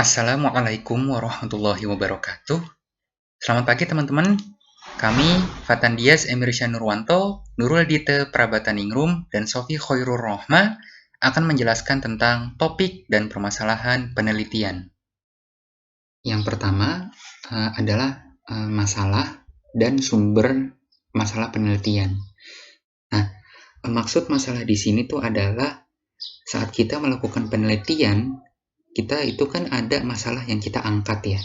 Assalamualaikum warahmatullahi wabarakatuh. Selamat pagi teman-teman. Kami Fatan Dias Emirsya Nurwanto, Nurul Dite Prabataningrum, dan Sofi Khairul Rohma akan menjelaskan tentang topik dan permasalahan penelitian. Yang pertama adalah masalah dan sumber masalah penelitian. Nah, maksud masalah di sini tuh adalah saat kita melakukan penelitian, kita itu kan ada masalah yang kita angkat ya.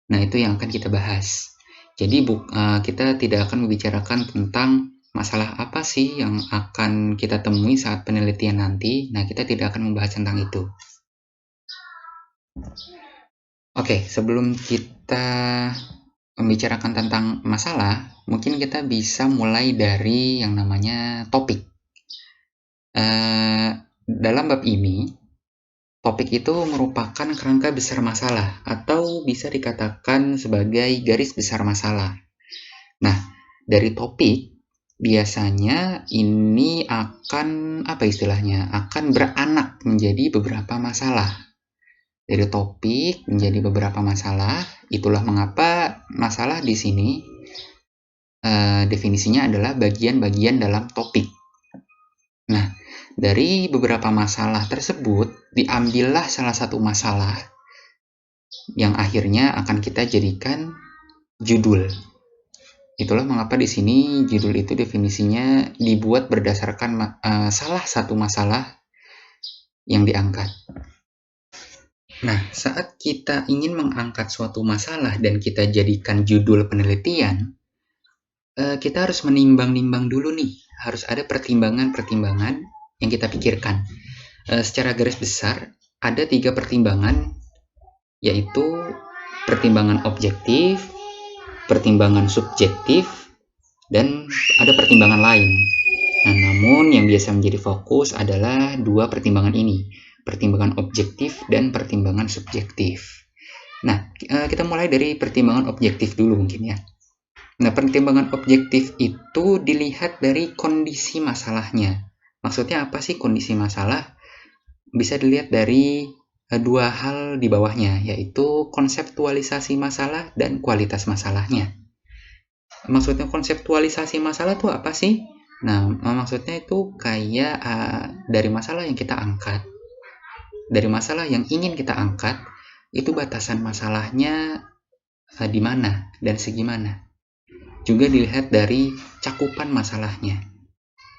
Nah, itu yang akan kita bahas. Jadi kita tidak akan membicarakan tentang masalah apa sih yang akan kita temui saat penelitian nanti. Nah, kita tidak akan membahas tentang itu. Oke, sebelum kita membicarakan tentang masalah, mungkin kita bisa mulai dari yang namanya topik. Dalam bab ini, topik itu merupakan kerangka besar masalah atau bisa dikatakan sebagai garis besar masalah. Nah, dari topik biasanya ini akan akan beranak menjadi beberapa masalah. Dari topik menjadi beberapa masalah, itulah mengapa masalah di sini definisinya adalah bagian-bagian dalam topik. Nah, dari beberapa masalah tersebut, diambillah salah satu masalah yang akhirnya akan kita jadikan judul. Itulah mengapa di sini judul itu definisinya dibuat berdasarkan salah satu masalah yang diangkat. Nah, saat kita ingin mengangkat suatu masalah dan kita jadikan judul penelitian, kita harus menimbang-nimbang dulu nih. Harus ada pertimbangan-pertimbangan yang kita pikirkan. Secara garis besar, ada 3 pertimbangan, yaitu pertimbangan objektif, pertimbangan subjektif, dan ada pertimbangan lain. Nah, namun yang biasa menjadi fokus adalah 2 pertimbangan ini, pertimbangan objektif dan pertimbangan subjektif. Nah, kita mulai dari pertimbangan objektif dulu mungkin ya. Nah, pertimbangan objektif itu dilihat dari kondisi masalahnya. Maksudnya apa sih kondisi masalah? Bisa dilihat dari 2 hal di bawahnya, yaitu konseptualisasi masalah dan kualitas masalahnya. Maksudnya konseptualisasi masalah itu apa sih? Nah, maksudnya itu kayak dari masalah yang kita angkat, dari masalah yang ingin kita angkat, itu batasan masalahnya di mana dan segimana. Juga dilihat dari cakupan masalahnya.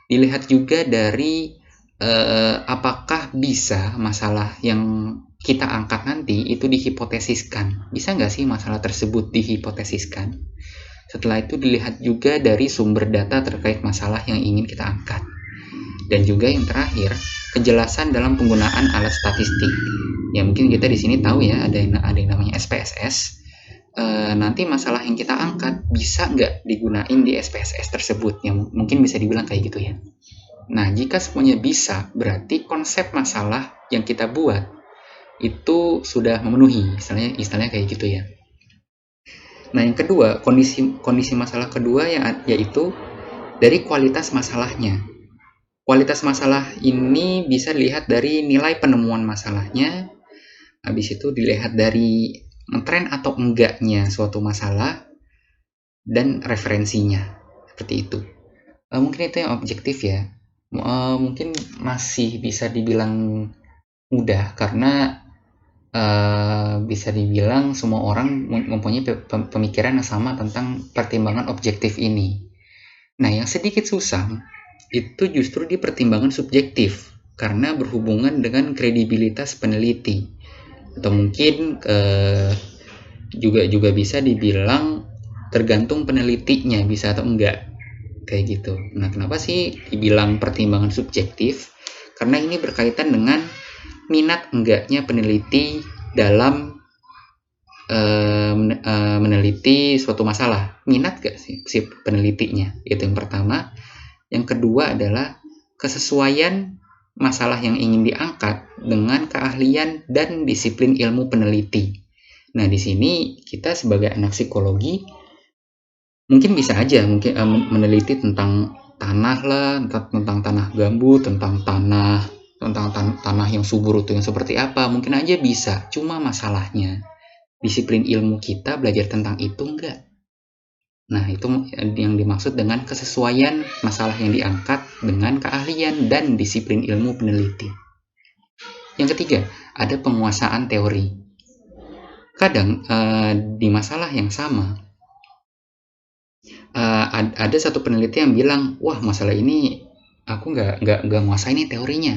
Dilihat juga dari apakah bisa masalah yang kita angkat nanti itu dihipotesiskan. Bisa nggak sih masalah tersebut dihipotesiskan? Setelah itu dilihat juga dari sumber data terkait masalah yang ingin kita angkat. Dan juga yang terakhir, kejelasan dalam penggunaan alat statistik. Ya mungkin kita di sini tahu ya ada yang namanya SPSS. Nanti masalah yang kita angkat bisa nggak digunain di SPSS tersebut? Ya mungkin bisa dibilang kayak gitu ya. Nah, jika semuanya bisa, berarti konsep masalah yang kita buat itu sudah memenuhi, istilahnya kayak gitu ya. Nah, yang kedua, kondisi masalah kedua yaitu dari kualitas masalahnya. Kualitas masalah ini bisa dilihat dari nilai penemuan masalahnya, habis itu dilihat dari tren atau enggaknya suatu masalah, dan referensinya, seperti itu. Mungkin itu yang objektif ya. Mungkin masih bisa dibilang mudah karena bisa dibilang semua orang mempunyai pemikiran yang sama tentang pertimbangan objektif ini. Nah, yang sedikit susah itu justru di pertimbangan subjektif karena berhubungan dengan kredibilitas peneliti, atau mungkin juga bisa dibilang tergantung penelitinya bisa atau enggak, kayak gitu. Nah, kenapa sih dibilang pertimbangan subjektif? Karena ini berkaitan dengan minat enggaknya peneliti dalam meneliti suatu masalah. Minat gak sih si penelitinya? Itu yang pertama. Yang kedua adalah kesesuaian masalah yang ingin diangkat dengan keahlian dan disiplin ilmu peneliti. Nah, di sini kita sebagai anak psikologi mungkin bisa aja meneliti tentang tanah lah, tentang tanah gambut, tentang tanah tentang tanah yang subur itu yang seperti apa, mungkin aja bisa. Cuma masalahnya, disiplin ilmu kita belajar tentang itu enggak. Nah, itu yang dimaksud dengan kesesuaian masalah yang diangkat dengan keahlian dan disiplin ilmu peneliti. Yang ketiga, ada penguasaan teori. Kadang di masalah yang sama, ada satu peneliti yang bilang, wah masalah ini aku nggak nguasai ini teorinya.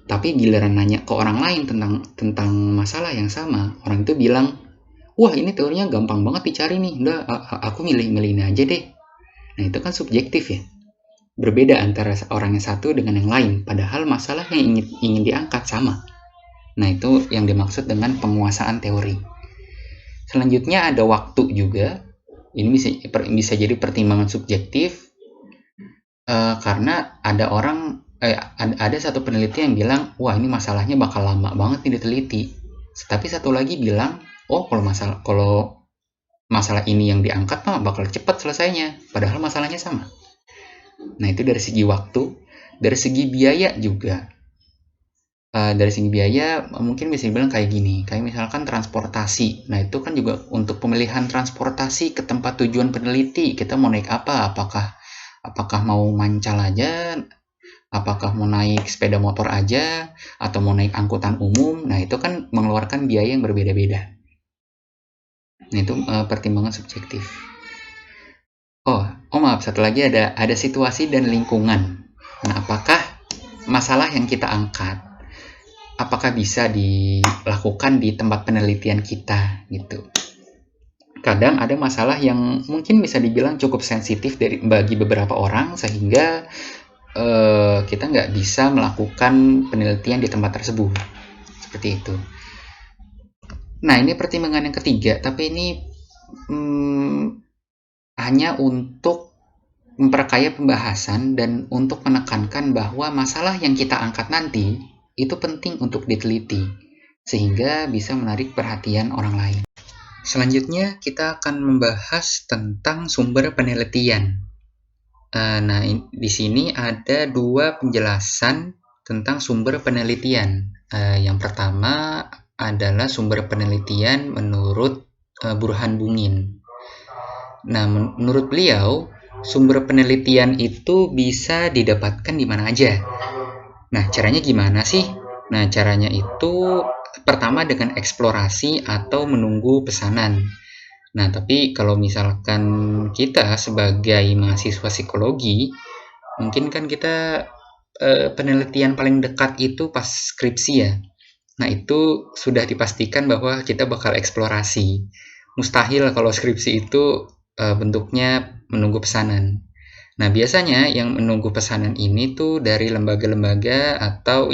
Tapi giliran nanya ke orang lain tentang masalah yang sama, orang itu bilang, wah ini teorinya gampang banget dicari nih, udah aku milih ini aja deh. Nah itu kan subjektif ya, berbeda antara orang yang satu dengan yang lain, padahal masalah yang ingin diangkat sama. Nah itu yang dimaksud dengan penguasaan teori. Selanjutnya ada waktu juga. Ini bisa jadi pertimbangan subjektif, karena ada satu peneliti yang bilang, wah ini masalahnya bakal lama banget nih diteliti. Tapi satu lagi bilang, oh kalau masalah ini yang diangkat mah bakal cepat selesainya, padahal masalahnya sama. Nah itu dari segi waktu. Dari segi biaya juga. Dari segi biaya mungkin bisa dibilang kayak gini, kayak misalkan transportasi. Nah itu kan juga untuk pemilihan transportasi ke tempat tujuan peneliti, kita mau naik apa, apakah mau mancal aja, apakah mau naik sepeda motor aja, atau mau naik angkutan umum. Nah itu kan mengeluarkan biaya yang berbeda-beda. Nah itu pertimbangan subjektif. Oh maaf, satu lagi ada situasi dan lingkungan. Nah apakah masalah yang kita angkat apakah bisa dilakukan di tempat penelitian kita gitu. Kadang ada masalah yang mungkin bisa dibilang cukup sensitif bagi beberapa orang sehingga kita nggak bisa melakukan penelitian di tempat tersebut. Seperti itu. Nah ini pertimbangan yang ketiga, tapi ini hanya untuk memperkaya pembahasan dan untuk menekankan bahwa masalah yang kita angkat nanti itu penting untuk diteliti, sehingga bisa menarik perhatian orang lain. Selanjutnya, kita akan membahas tentang sumber penelitian. Nah, di sini ada dua penjelasan tentang sumber penelitian. Yang pertama adalah sumber penelitian menurut Burhan Bungin. Nah, menurut beliau, sumber penelitian itu bisa didapatkan di mana aja. Nah, caranya gimana sih? Nah, caranya itu pertama dengan eksplorasi atau menunggu pesanan. Nah, tapi kalau misalkan kita sebagai mahasiswa psikologi, mungkin kan kita penelitian paling dekat itu pas skripsi ya. Nah, itu sudah dipastikan bahwa kita bakal eksplorasi. Mustahil kalau skripsi itu bentuknya menunggu pesanan. Nah, biasanya yang menunggu pesanan ini tuh dari lembaga-lembaga atau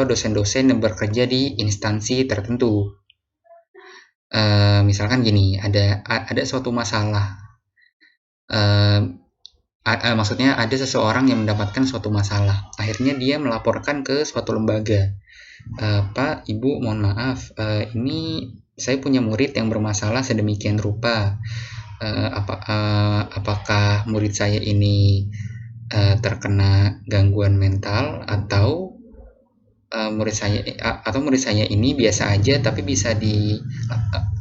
dosen-dosen yang bekerja di instansi tertentu. Misalkan gini, ada suatu masalah. Maksudnya ada seseorang yang mendapatkan suatu masalah. Akhirnya dia melaporkan ke suatu lembaga. Pak, Ibu, mohon maaf, ini saya punya murid yang bermasalah sedemikian rupa. Apakah murid saya ini terkena gangguan mental atau murid saya ini biasa aja tapi bisa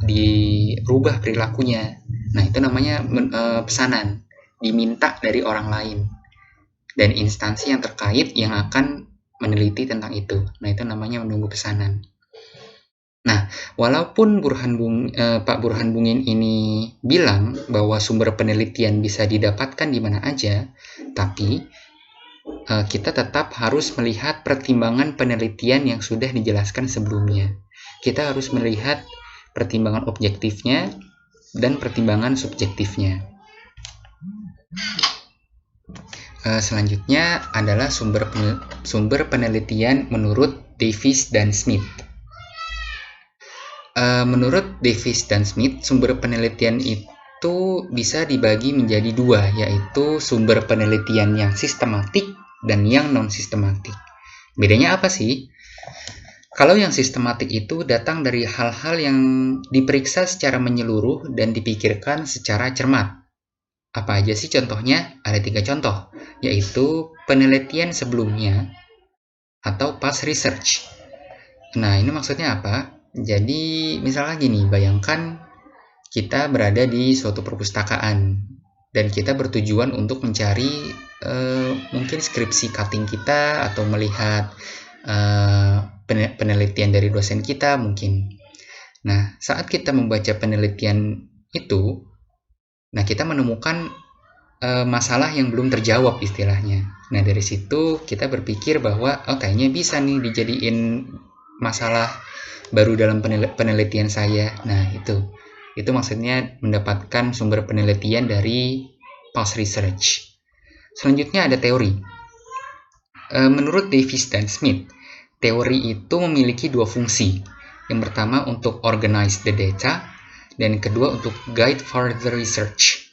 dirubah perilakunya. Nah itu namanya pesanan, diminta dari orang lain dan instansi yang terkait yang akan meneliti tentang itu. Nah itu namanya menunggu pesanan. Nah, walaupun Pak Burhan Bungin ini bilang bahwa sumber penelitian bisa didapatkan di mana aja, tapi kita tetap harus melihat pertimbangan penelitian yang sudah dijelaskan sebelumnya. Kita harus melihat pertimbangan objektifnya dan pertimbangan subjektifnya. Selanjutnya adalah sumber penelitian menurut Davis dan Smith. Menurut Davis dan Smith, sumber penelitian itu bisa dibagi menjadi dua, yaitu sumber penelitian yang sistematik dan yang non-sistematik. Bedanya apa sih? Kalau yang sistematik itu datang dari hal-hal yang diperiksa secara menyeluruh dan dipikirkan secara cermat. Apa aja sih contohnya? Ada 3 contoh, yaitu penelitian sebelumnya, atau past research. Nah, ini maksudnya apa? Jadi, misalnya gini, bayangkan kita berada di suatu perpustakaan dan kita bertujuan untuk mencari mungkin skripsi cutting kita atau melihat penelitian dari dosen kita mungkin. Nah, saat kita membaca penelitian itu, nah kita menemukan masalah yang belum terjawab istilahnya. Nah, dari situ kita berpikir bahwa kayaknya bisa nih dijadiin masalah baru dalam penelitian saya. Nah, itu maksudnya mendapatkan sumber penelitian dari past research. Selanjutnya ada teori. Menurut Davis dan Smith, teori itu memiliki dua fungsi. Yang pertama untuk organize the data, dan yang kedua untuk guide further research.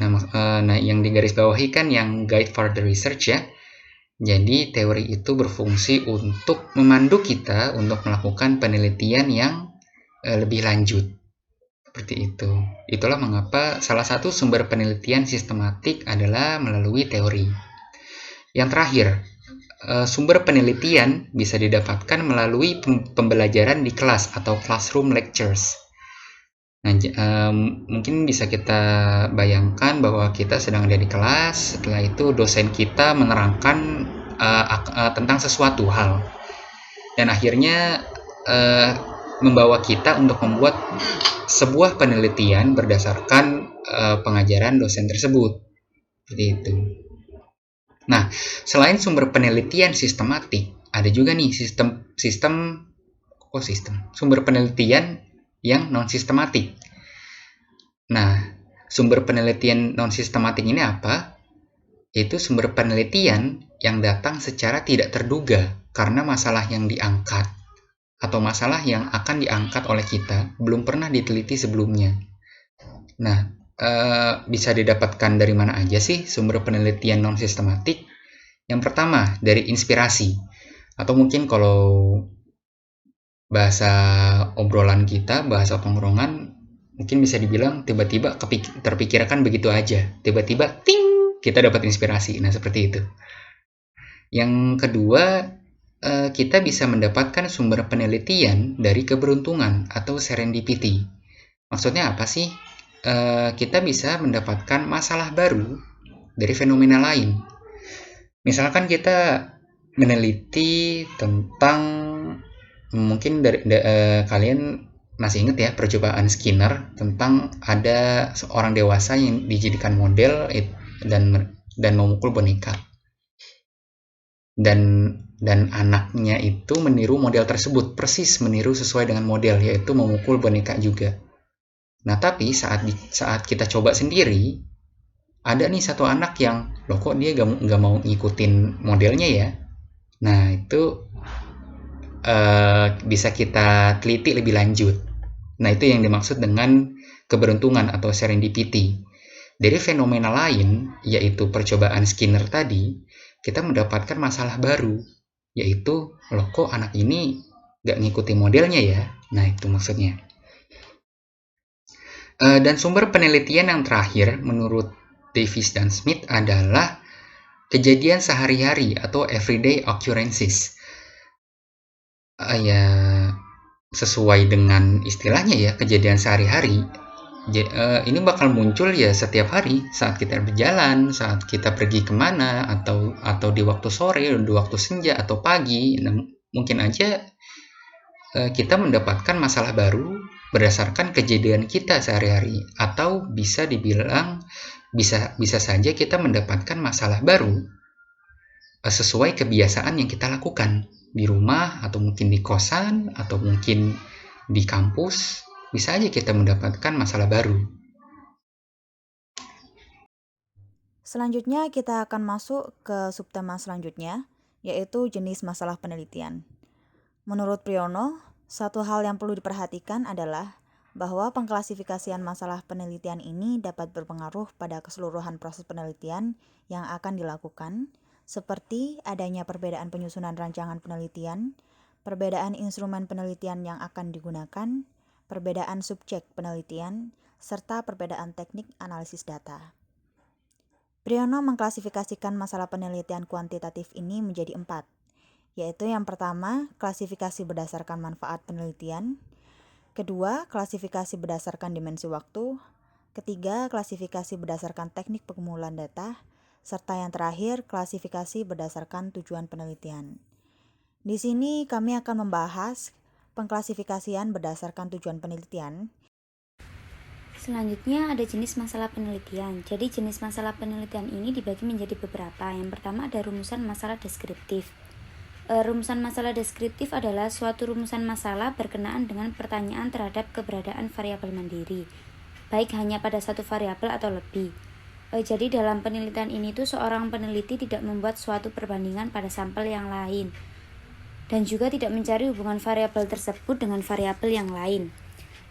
Nah, yang digarisbawahi kan yang guide further research ya. Jadi teori itu berfungsi untuk memandu kita untuk melakukan penelitian yang lebih lanjut. Seperti itu. Itulah mengapa salah satu sumber penelitian sistematik adalah melalui teori. Yang terakhir, sumber penelitian bisa didapatkan melalui pembelajaran di kelas atau classroom lectures. Nah, mungkin bisa kita bayangkan bahwa kita sedang ada di kelas, setelah itu dosen kita menerangkan tentang sesuatu hal, dan akhirnya membawa kita untuk membuat sebuah penelitian berdasarkan pengajaran dosen tersebut. Seperti itu. Nah, selain sumber penelitian sistematik, ada juga nih sistem sumber penelitian yang non-sistematik. Nah, sumber penelitian non-sistematik ini apa? Yaitu sumber penelitian yang datang secara tidak terduga karena masalah yang diangkat atau masalah yang akan diangkat oleh kita belum pernah diteliti sebelumnya. Nah, bisa didapatkan dari mana aja sih sumber penelitian non-sistematik? Yang pertama, dari inspirasi. Atau mungkin kalau bahasa obrolan kita, bahasa tongkrongan, mungkin bisa dibilang tiba-tiba terpikirkan begitu aja. Tiba-tiba, ting, kita dapat inspirasi. Nah, seperti itu. Yang kedua, kita bisa mendapatkan sumber penelitian dari keberuntungan atau serendipity. Maksudnya apa sih? Kita bisa mendapatkan masalah baru dari fenomena lain. Misalkan kita meneliti tentang mungkin kalian masih ingat ya percobaan Skinner tentang ada seorang dewasa yang dijadikan model dan memukul boneka, dan anaknya itu meniru model tersebut, persis meniru sesuai dengan model, yaitu memukul boneka juga. Nah, tapi saat kita coba sendiri, ada nih satu anak yang loh kok dia gak mau ngikutin modelnya ya. Nah, itu bisa kita teliti lebih lanjut. Nah, itu yang dimaksud dengan keberuntungan atau serendipity. Dari fenomena lain, yaitu percobaan Skinner tadi, kita mendapatkan masalah baru, yaitu loh kok anak ini gak ngikutin modelnya ya. Nah, itu maksudnya. Dan sumber penelitian yang terakhir menurut Davis dan Smith adalah kejadian sehari-hari atau everyday occurrences. Ya, sesuai dengan istilahnya ya, kejadian sehari-hari. Ini bakal muncul ya setiap hari saat kita berjalan, saat kita pergi kemana, atau di waktu sore, di waktu senja atau pagi. Nah, mungkin aja kita mendapatkan masalah baru berdasarkan kejadian kita sehari-hari, atau bisa dibilang bisa saja kita mendapatkan masalah baru sesuai kebiasaan yang kita lakukan di rumah, atau mungkin di kosan, atau mungkin di kampus. Bisa aja kita mendapatkan masalah baru. Selanjutnya kita akan masuk ke subtema selanjutnya, yaitu jenis masalah penelitian. Menurut Priyono, satu hal yang perlu diperhatikan adalah bahwa pengklasifikasian masalah penelitian ini dapat berpengaruh pada keseluruhan proses penelitian yang akan dilakukan, seperti adanya perbedaan penyusunan rancangan penelitian, perbedaan instrumen penelitian yang akan digunakan, perbedaan subjek penelitian, serta perbedaan teknik analisis data. Priyono mengklasifikasikan masalah penelitian kuantitatif ini menjadi 4, yaitu yang pertama, klasifikasi berdasarkan manfaat penelitian, kedua, klasifikasi berdasarkan dimensi waktu, ketiga, klasifikasi berdasarkan teknik pengumpulan data, serta yang terakhir, klasifikasi berdasarkan tujuan penelitian. Di sini kami akan membahas pengklasifikasian berdasarkan tujuan penelitian. Selanjutnya ada jenis masalah penelitian. Jadi jenis masalah penelitian ini dibagi menjadi beberapa. Yang pertama ada rumusan masalah deskriptif. Rumusan masalah deskriptif adalah suatu rumusan masalah berkenaan dengan pertanyaan terhadap keberadaan variabel mandiri, baik hanya pada satu variabel atau lebih. Jadi dalam penelitian ini tuh seorang peneliti tidak membuat suatu perbandingan pada sampel yang lain dan juga tidak mencari hubungan variabel tersebut dengan variabel yang lain.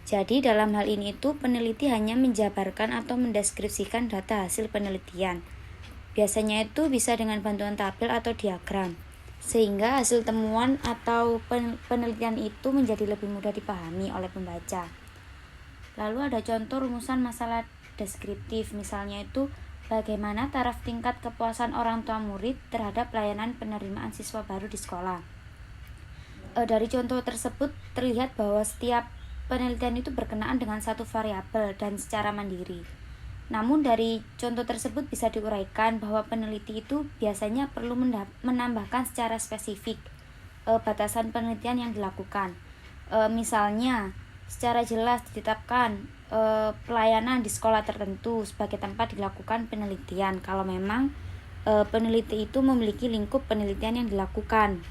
Jadi dalam hal ini itu peneliti hanya menjabarkan atau mendeskripsikan data hasil penelitian. Biasanya itu bisa dengan bantuan tabel atau diagram, sehingga hasil temuan atau penelitian itu menjadi lebih mudah dipahami oleh pembaca. Lalu ada contoh rumusan masalah deskriptif, misalnya itu bagaimana taraf tingkat kepuasan orang tua murid terhadap layanan penerimaan siswa baru di sekolah. Dari contoh tersebut terlihat bahwa setiap penelitian itu berkenaan dengan satu variabel dan secara mandiri. Namun dari contoh tersebut bisa diuraikan bahwa peneliti itu biasanya perlu menambahkan secara spesifik batasan penelitian yang dilakukan. Misalnya, secara jelas ditetapkan pelayanan di sekolah tertentu sebagai tempat dilakukan penelitian kalau memang peneliti itu memiliki lingkup penelitian yang dilakukan.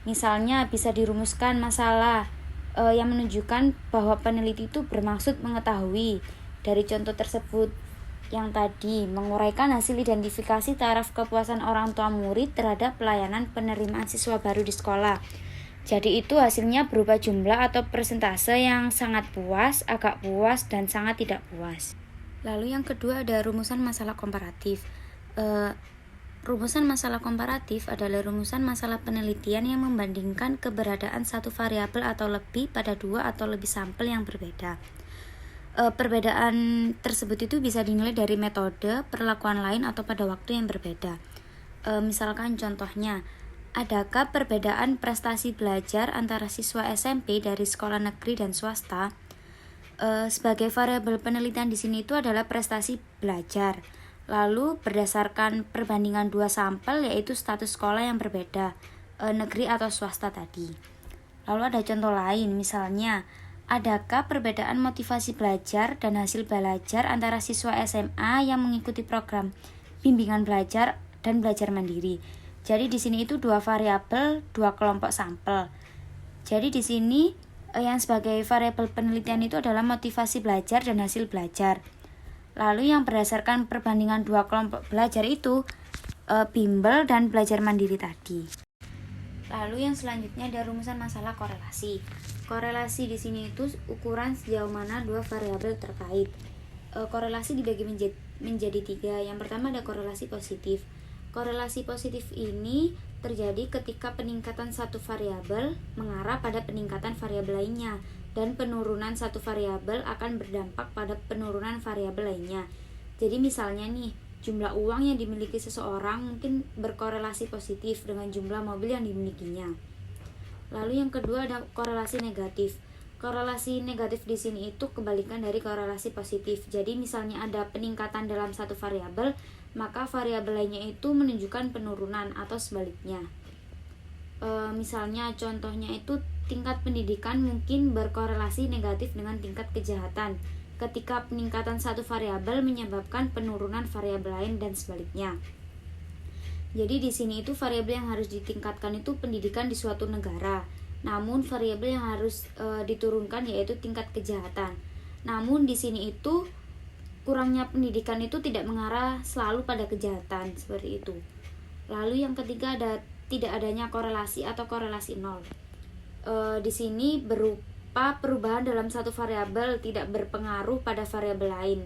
Misalnya bisa dirumuskan masalah yang menunjukkan bahwa peneliti itu bermaksud mengetahui dari contoh tersebut yang tadi menguraikan hasil identifikasi taraf kepuasan orang tua murid terhadap pelayanan penerimaan siswa baru di sekolah. Jadi itu hasilnya berupa jumlah atau persentase yang sangat puas, agak puas, dan sangat tidak puas. Lalu yang kedua ada rumusan masalah komparatif. Rumusan masalah komparatif adalah rumusan masalah penelitian yang membandingkan keberadaan satu variabel atau lebih pada dua atau lebih sampel yang berbeda. Perbedaan tersebut itu bisa dinilai dari metode, perlakuan lain, atau pada waktu yang berbeda. Misalkan contohnya, adakah perbedaan prestasi belajar antara siswa SMP dari sekolah negeri dan swasta? Sebagai variabel penelitian di sini itu adalah prestasi belajar. Lalu berdasarkan perbandingan dua sampel yaitu status sekolah yang berbeda, negeri atau swasta tadi. Lalu ada contoh lain, misalnya adakah perbedaan motivasi belajar dan hasil belajar antara siswa SMA yang mengikuti program bimbingan belajar dan belajar mandiri. Jadi di sini itu dua variabel, dua kelompok sampel. Jadi di sini yang sebagai variabel penelitian itu adalah motivasi belajar dan hasil belajar. Lalu yang berdasarkan perbandingan dua kelompok belajar itu bimbel dan belajar mandiri tadi. Lalu yang selanjutnya ada rumusan masalah korelasi. Korelasi di sini itu ukuran sejauh mana dua variabel terkait. Korelasi dibagi menjadi tiga. Yang pertama ada korelasi positif. Korelasi positif ini terjadi ketika peningkatan satu variabel mengarah pada peningkatan variabel lainnya, dan penurunan satu variabel akan berdampak pada penurunan variabel lainnya. Jadi misalnya nih, jumlah uang yang dimiliki seseorang mungkin berkorelasi positif dengan jumlah mobil yang dimilikinya. Lalu yang kedua ada korelasi negatif. Korelasi negatif di sini itu kebalikan dari korelasi positif. Jadi misalnya ada peningkatan dalam satu variabel, maka variabel lainnya itu menunjukkan penurunan atau sebaliknya. Misalnya contohnya itu tingkat pendidikan mungkin berkorelasi negatif dengan tingkat kejahatan ketika peningkatan satu variabel menyebabkan penurunan variabel lain dan sebaliknya. Jadi di sini itu variabel yang harus ditingkatkan itu pendidikan di suatu negara. Namun variabel yang harus diturunkan yaitu tingkat kejahatan. Namun di sini itu kurangnya pendidikan itu tidak mengarah selalu pada kejahatan seperti itu. Lalu yang ketiga ada tidak adanya korelasi atau korelasi nol. Di sini berupa perubahan dalam satu variabel tidak berpengaruh pada variabel lain,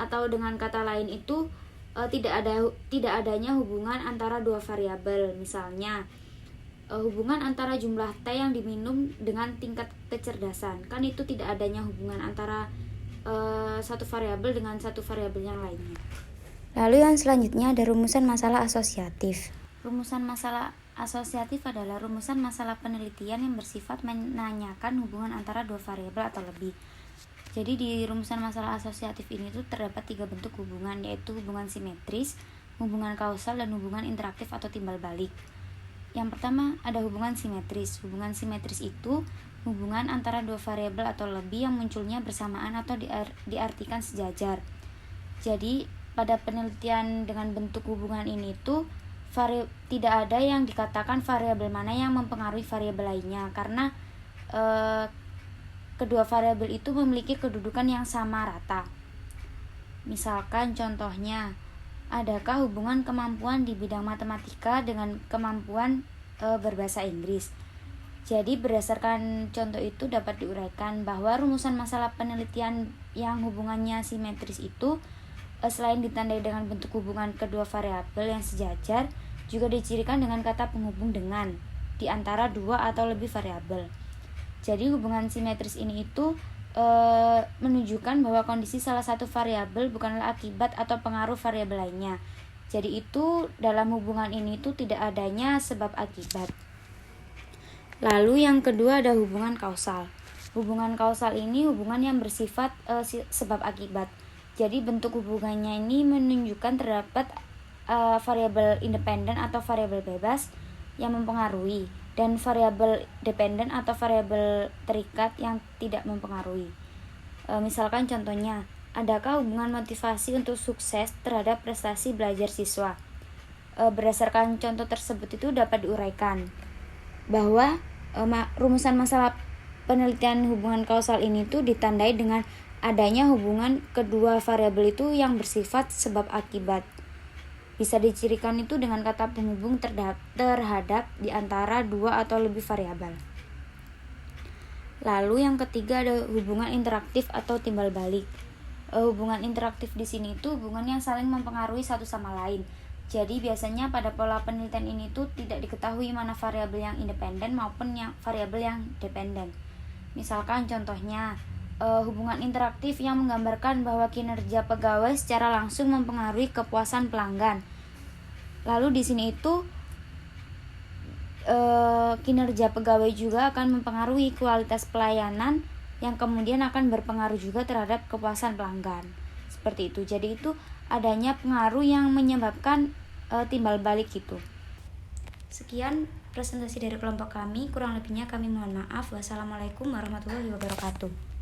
atau dengan kata lain itu tidak adanya hubungan antara dua variabel. Misalnya hubungan antara jumlah teh yang diminum dengan tingkat kecerdasan, kan itu tidak adanya hubungan antara satu variabel dengan satu variabel yang lainnya. Lalu yang selanjutnya ada rumusan masalah asosiatif. Rumusan masalah asosiatif adalah rumusan masalah penelitian yang bersifat menanyakan hubungan antara dua variabel atau lebih. Jadi di rumusan masalah asosiatif ini tuh terdapat 3 bentuk hubungan, yaitu hubungan simetris, hubungan kausal, dan hubungan interaktif atau timbal balik. Yang pertama ada hubungan simetris. Hubungan simetris itu hubungan antara dua variabel atau lebih yang munculnya bersamaan atau diartikan sejajar. Jadi pada penelitian dengan bentuk hubungan ini tuh tidak ada yang dikatakan variabel mana yang mempengaruhi variabel lainnya, karena kedua variabel itu memiliki kedudukan yang sama rata. Misalkan contohnya, adakah hubungan kemampuan di bidang matematika dengan kemampuan berbahasa Inggris? Jadi berdasarkan contoh itu dapat diuraikan bahwa rumusan masalah penelitian yang hubungannya simetris itu selain ditandai dengan bentuk hubungan kedua variabel yang sejajar, juga dicirikan dengan kata penghubung dengan di antara dua atau lebih variabel. Jadi hubungan simetris ini itu menunjukkan bahwa kondisi salah satu variabel bukanlah akibat atau pengaruh variabel lainnya. Jadi itu dalam hubungan ini itu tidak adanya sebab akibat. Lalu yang kedua ada hubungan kausal. Hubungan kausal ini hubungan yang bersifat sebab akibat. Jadi bentuk hubungannya ini menunjukkan terdapat variabel independen atau variabel bebas yang mempengaruhi, dan variabel dependen atau variabel terikat yang tidak mempengaruhi. Misalkan contohnya, adakah hubungan motivasi untuk sukses terhadap prestasi belajar siswa? Berdasarkan contoh tersebut itu dapat diuraikan bahwa rumusan masalah penelitian hubungan kausal ini tuh ditandai dengan adanya hubungan kedua variabel itu yang bersifat sebab akibat. Bisa dicirikan itu dengan kata penghubung terhadap di antara dua atau lebih variabel. Lalu yang ketiga ada hubungan interaktif atau timbal balik. Hubungan interaktif di sini itu hubungan yang saling mempengaruhi satu sama lain. Jadi biasanya pada pola penelitian ini tuh tidak diketahui mana variabel yang independen maupun yang variabel yang dependen. Misalkan contohnya hubungan interaktif yang menggambarkan bahwa kinerja pegawai secara langsung mempengaruhi kepuasan pelanggan. Lalu di sini itu kinerja pegawai juga akan mempengaruhi kualitas pelayanan yang kemudian akan berpengaruh juga terhadap kepuasan pelanggan. Seperti itu. Jadi itu adanya pengaruh yang menyebabkan timbal balik itu. Sekian presentasi dari kelompok kami, kurang lebihnya kami mohon maaf. Wassalamualaikum warahmatullahi wabarakatuh.